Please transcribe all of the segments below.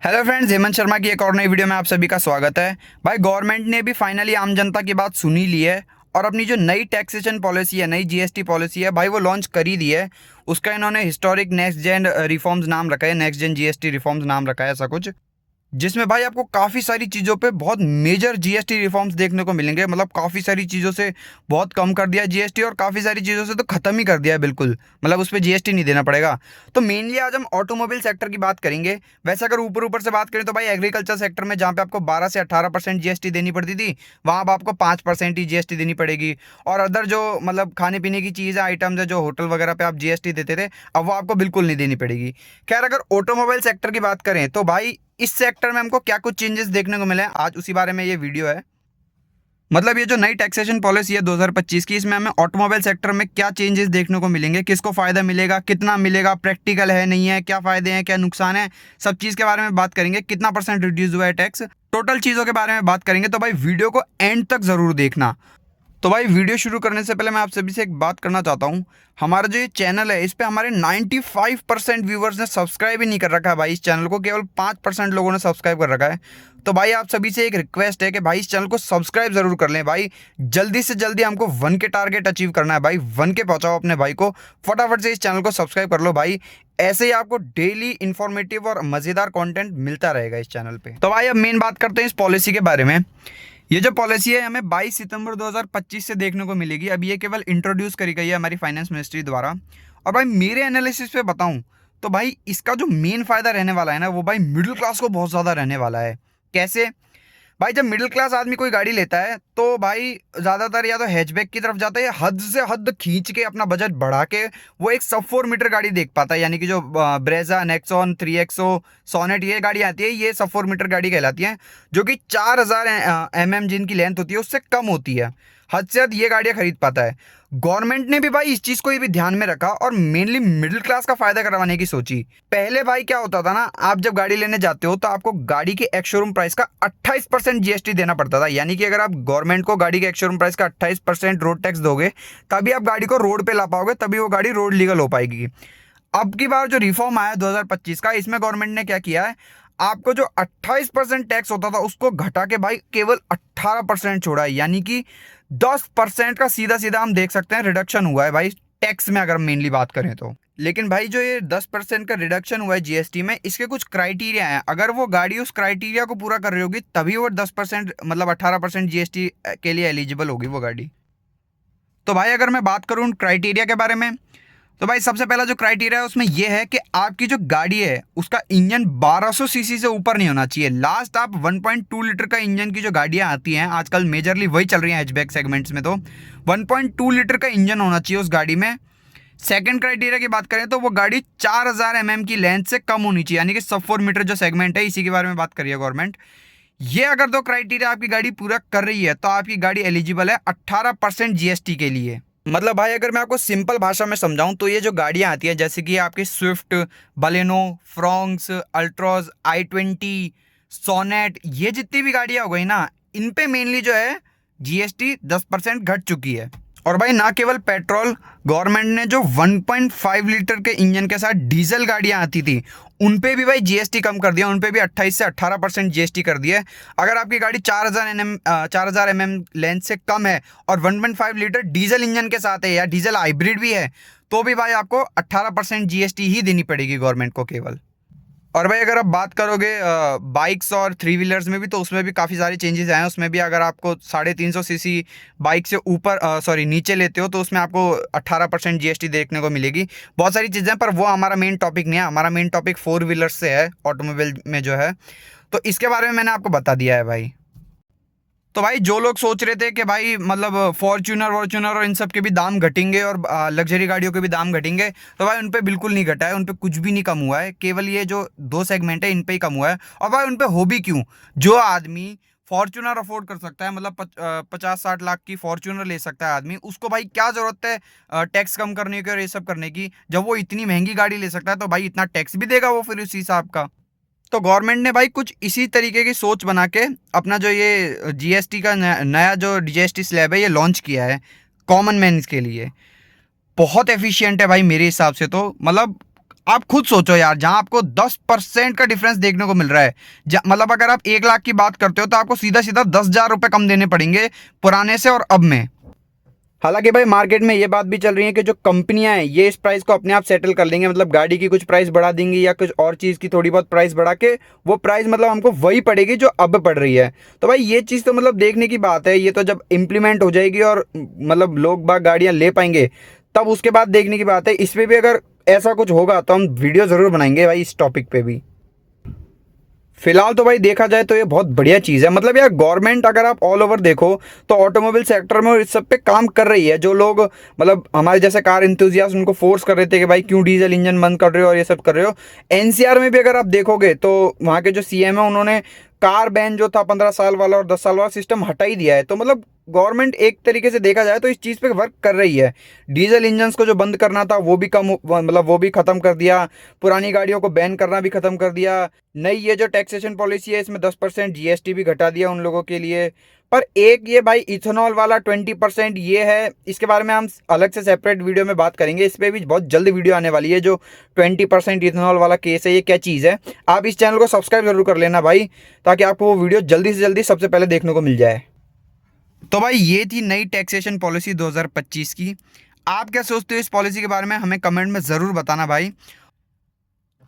Hello friends, Hemant Sharma की एक और नई वीडियो में आप सभी का स्वागत है। भाई गवर्नमेंट ने भी फाइनली आम जनता की बात सुनी ली है और अपनी जो नई टैक्सेशन पॉलिसी है, नई जीएसटी पॉलिसी है भाई, वो लॉन्च कर ही दी है। उसका इन्होंने हिस्टोरिक नेक्स्ट जेन रिफॉर्म्स नाम रखा है, नेक्स्ट जेन जीएसटी रिफॉर्म्स नाम रखा है ऐसा कुछ, जिसमें भाई आपको काफ़ी सारी चीज़ों पे बहुत मेजर जीएसटी रिफॉर्म्स देखने को मिलेंगे। मतलब काफ़ी सारी चीज़ों से बहुत कम कर दिया जीएसटी और काफ़ी सारी चीज़ों से तो ख़त्म ही कर दिया है बिल्कुल। मतलब उस पर जीएसटी नहीं देना पड़ेगा। तो मेनली आज हम ऑटोमोबाइल सेक्टर की बात करेंगे। वैसे अगर ऊपर ऊपर से बात करें तो भाई एग्रीकल्चर सेक्टर में जहाँ पे आपको 12 से 18% जीएसटी देनी पड़ती थी, वहाँ अब आपको 5% ही जीएसटी देनी पड़ेगी। और अदर जो मतलब खाने पीने की चीज़ है, आइटम्स है, जो होटल वगैरह पे आप जीएसटी देते थे, अब वो आपको बिल्कुल नहीं देनी पड़ेगी। खैर, अगर ऑटोमोबाइल सेक्टर की बात करें तो भाई इस सेक्टर में हमको क्या कुछ चेंजेस देखने को मिले हैं, आज उसी बारे में ये वीडियो है। मतलब ये जो नई टैक्सेशन पॉलिसी है 2025 की, इसमें हमें ऑटोमोबाइल सेक्टर में क्या चेंजेस देखने को मिलेंगे, किसको फ़ायदा मिलेगा, कितना मिलेगा, प्रैक्टिकल है नहीं है, क्या फ़ायदे हैं, क्या नुकसान है, सब चीज़ के बारे में बात करेंगे। कितना % रिड्यूस हुआ है टैक्स, टोटल चीज़ों के बारे में बात करेंगे। तो भाई वीडियो को एंड तक ज़रूर देखना। तो भाई वीडियो शुरू करने से पहले मैं आप सभी से एक बात करना चाहता हूँ। हमारा जो ये चैनल है, इस पे हमारे 95% व्यूवर्स ने सब्सक्राइब ही नहीं कर रखा है भाई। इस चैनल को केवल 5% लोगों ने सब्सक्राइब कर रखा है। तो भाई आप सभी से एक रिक्वेस्ट है कि भाई इस चैनल को सब्सक्राइब ज़रूर कर लें भाई। जल्दी से जल्दी हमको 1 के टारगेट अचीव करना है भाई। 1 के पहुँचाओ अपने भाई को, फटाफट से इस चैनल को सब्सक्राइब कर लो भाई। ऐसे ही आपको डेली इन्फॉर्मेटिव और मज़ेदार कॉन्टेंट मिलता रहेगा इस चैनल पर। तो भाई अब मेन बात करते हैं इस पॉलिसी के बारे में। ये जो पॉलिसी है हमें 22 सितंबर 2025 से देखने को मिलेगी। अब ये केवल इंट्रोड्यूस करी गई है हमारी फाइनेंस मिनिस्ट्री द्वारा। और भाई मेरे एनालिसिस पे बताऊं तो भाई इसका जो मेन फ़ायदा रहने वाला है ना, वो भाई मिडिल क्लास को बहुत ज़्यादा रहने वाला है। कैसे? भाई जब मिडिल क्लास आदमी कोई गाड़ी लेता है तो भाई ज़्यादातर या तो हैचबैक की तरफ जाता है, या हद से हद खींच के अपना बजट बढ़ा के वो एक सब 4 मीटर गाड़ी देख पाता है। यानी कि जो ब्रेजा, नेक्सॉन, 3XO, सोनेट, ये गाड़ी आती है, ये सब 4 मीटर गाड़ी कहलाती हैं, जो कि 4000 mm जिनकी लेंथ होती है उससे कम होती है। हद से हद ये गाड़ियाँ खरीद पाता है। गवर्नमेंट ने भी भाई इस चीज़ को ये भी ध्यान में रखा और मेनली मिडिल क्लास का फायदा करवाने की सोची। पहले भाई क्या होता था ना, आप जब गाड़ी लेने जाते हो तो आपको गाड़ी के एक्स शोरूम प्राइस का 28% जीएसटी देना पड़ता था। यानी कि अगर आप गवर्नमेंट को गाड़ी के एक्स शोरूम प्राइस का 28% रोड टैक्स दोगे, तभी आप गाड़ी को रोड पे ला पाओगे, तभी वो गाड़ी रोड लीगल हो पाएगी। अब की बार जो रिफॉर्म आया 2025 का, इसमें गवर्नमेंट ने क्या किया है, आपको जो 28% टैक्स होता था उसको घटा के भाई केवल 18% छोड़ा है। यानी कि 10% का सीधा सीधा हम देख सकते हैं रिडक्शन हुआ है भाई टैक्स में, अगर मेनली बात करें तो। लेकिन भाई जो ये 10% का रिडक्शन हुआ है जीएसटी में, इसके कुछ क्राइटेरिया हैं। अगर वो गाड़ी उस क्राइटेरिया को पूरा कर रही होगी तभी वो 10% मतलब 18% जीएसटी के लिए एलिजिबल होगी वो गाड़ी। तो भाई अगर मैं बात करूँ क्राइटेरिया के बारे में, तो भाई सबसे पहला जो क्राइटेरिया है उसमें यह है कि आपकी जो गाड़ी है उसका इंजन 1200 सीसी से ऊपर नहीं होना चाहिए। लास्ट आप 1.2 लीटर का इंजन की जो गाड़ियां आती हैं आजकल, मेजरली वही चल रही हैं हैचबैक सेगमेंट्स में, तो 1.2 लीटर का इंजन होना चाहिए उस गाड़ी में। सेकंड क्राइटेरिया की बात करें तो वो गाड़ी 4000 mm की लेंथ से कम होनी चाहिए। यानी कि सब 4 मीटर जो सेगमेंट है, इसी के बारे में बात करिए गवर्नमेंट। ये अगर दो क्राइटेरिया आपकी गाड़ी पूरा कर रही है तो आपकी गाड़ी एलिजिबल है 18% जीएसटी के लिए। मतलब भाई अगर मैं आपको सिंपल भाषा में समझाऊं तो ये जो गाड़ियां आती हैं, जैसे कि आपकी Swift, Baleno, Fronx, Altroz, i20, Sonet, ये जितनी भी गाड़ियां हो गई ना, इन पे मेनली जो है जीएसटी 10% घट चुकी है। और भाई ना केवल पेट्रोल, गवर्नमेंट ने जो 1.5 लीटर के इंजन के साथ डीजल गाड़ियां आती थी उन पे भी भाई जीएसटी कम कर दिया। उन पे भी 28 से 18% जीएसटी कर दिया है। अगर आपकी गाड़ी 4000 mm लेंथ से कम है और 1.5 लीटर डीजल इंजन के साथ है या डीजल हाइब्रिड भी है, तो भी भाई आपको 18% जीएसटी ही देनी पड़ेगी गवर्नमेंट को केवल। और भाई अगर आप बात करोगे बाइक्स और 3 व्हीलर्स में भी, तो उसमें भी काफ़ी सारे चेंजेस आए हैं। उसमें भी अगर आपको 350 सीसी बाइक से ऊपर नीचे लेते हो तो उसमें आपको 18% जीएसटी देखने को मिलेगी। बहुत सारी चीज़ें, पर वो हमारा मेन टॉपिक नहीं है। हमारा मेन टॉपिक 4 व्हीलर्स से है, ऑटोमोबाइल में जो है, तो इसके बारे में मैंने आपको बता दिया है भाई। तो भाई जो लोग सोच रहे थे कि भाई मतलब फॉर्च्यूनर वॉर्च्यूनर और इन सब के भी दाम घटेंगे और लग्जरी गाड़ियों के भी दाम घटेंगे, तो भाई उन पे बिल्कुल नहीं घटा है। उन पे कुछ भी नहीं कम हुआ है। केवल ये जो 2 सेगमेंट है इन पे ही कम हुआ है। और भाई उन पे हो भी क्यों? जो आदमी फॉर्च्यूनर अफोर्ड कर सकता है, मतलब 50-60 लाख की फॉर्च्यूनर ले सकता है आदमी, उसको भाई क्या ज़रूरत है टैक्स कम करने की और ये सब करने की? जब वो इतनी महंगी गाड़ी ले सकता है तो भाई इतना टैक्स भी देगा वो फिर उसी हिसाब का। तो गवर्नमेंट ने भाई कुछ इसी तरीके की सोच बना के अपना जो ये जीएसटी का नया जो जीएसटी स्लैब है ये लॉन्च किया है कॉमन मैन के लिए। बहुत एफिशिएंट है भाई मेरे हिसाब से। तो मतलब आप खुद सोचो यार, जहां आपको 10% का डिफरेंस देखने को मिल रहा है, मतलब अगर आप 1 लाख की बात करते हो तो आपको सीधा सीधा 10,000 रुपये कम देने पड़ेंगे पुराने से और अब में। हालांकि भाई मार्केट में ये बात भी चल रही है कि जो कंपनियां हैं ये इस प्राइस को अपने आप सेटल कर लेंगे, मतलब गाड़ी की कुछ प्राइस बढ़ा देंगी या कुछ और चीज़ की थोड़ी बहुत प्राइस बढ़ा के वो प्राइस मतलब हमको वही पड़ेगी जो अब पड़ रही है। तो भाई ये चीज़ तो मतलब देखने की बात है, ये तो जब इम्प्लीमेंट हो जाएगी और मतलब लोग बाग गाड़ियाँ ले पाएंगे तब उसके बाद देखने की बात है। इस पर भी अगर ऐसा कुछ होगा तो हम वीडियो ज़रूर बनाएंगे भाई इस टॉपिक पे भी। फिलहाल तो भाई देखा जाए तो ये बहुत बढ़िया चीज़ है, मतलब यार गवर्नमेंट अगर आप ऑल ओवर देखो तो ऑटोमोबाइल सेक्टर में इस सब पे काम कर रही है। जो लोग मतलब हमारे जैसे कार इंथुजियास्ट उनको फोर्स कर रहे थे कि भाई क्यों डीजल इंजन बंद कर रहे हो और ये सब कर रहे हो। एनसीआर में भी अगर आप देखोगे तो वहाँ के जो सीएम है उन्होंने कार बैन जो था 15 साल वाला और 10 साल वाला सिस्टम हटा ही दिया है। तो मतलब गवर्नमेंट एक तरीके से देखा जाए तो इस चीज़ पे वर्क कर रही है। डीजल इंजन्स को जो बंद करना था वो भी मतलब वो भी ख़त्म कर दिया, पुरानी गाड़ियों को बैन करना भी ख़त्म कर दिया। नई ये जो टैक्सेशन पॉलिसी है इसमें 10% जीएसटी भी घटा दिया उन लोगों के लिए। पर एक ये भाई इथेनॉल वाला 20% ये है, इसके बारे में हम अलग से सेपरेट वीडियो में बात करेंगे। इस पर भी बहुत जल्द वीडियो आने वाली है। जो 20% इथेनॉल वाला केस है ये क्या चीज़ है, आप इस चैनल को सब्सक्राइब जरूर कर लेना भाई, ताकि आपको वो वीडियो जल्दी से जल्दी सबसे पहले देखने को मिल जाए। तो भाई ये थी नई टैक्सेशन पॉलिसी 2025 की। आप क्या सोचते हो इस पॉलिसी के बारे में, हमें कमेंट में ज़रूर बताना भाई।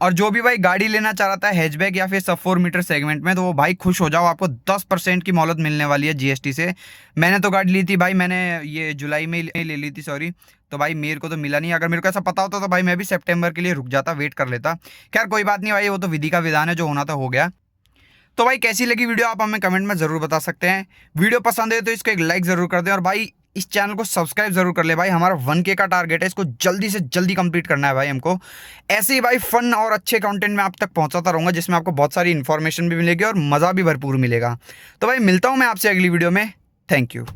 और जो भी भाई गाड़ी लेना चाह रहा था हैचबैक या फिर सब 4 मीटर सेगमेंट में, तो वो भाई खुश हो जाओ, आपको 10% की मोहलत मिलने वाली है जीएसटी से। मैंने तो गाड़ी ली थी भाई, मैंने ये जुलाई में ही ले ली थी सॉरी। तो भाई मेरे को तो मिला नहीं, अगर मेरे को ऐसा पता होता तो भाई मैं भी सितंबर के लिए रुक जाता, वेट कर लेता। खैर कोई बात नहीं भाई, वो तो विधि का विधान है, जो होना था हो गया। तो भाई कैसी लगी वीडियो आप हमें कमेंट में ज़रूर बता सकते हैं। वीडियो पसंद है तो इसको एक लाइक ज़रूर कर दें, और भाई इस चैनल को सब्सक्राइब जरूर कर ले भाई। हमारा 1K का टारगेट है, इसको जल्दी से जल्दी कंप्लीट करना है भाई हमको। ऐसे ही भाई फन और अच्छे कंटेंट में आप तक पहुंचाता रहूँगा, जिसमें आपको बहुत सारी इन्फॉर्मेशन भी मिलेगी और मज़ा भी भरपूर मिलेगा। तो भाई मिलता हूँ मैं आपसे अगली वीडियो में। Thank you.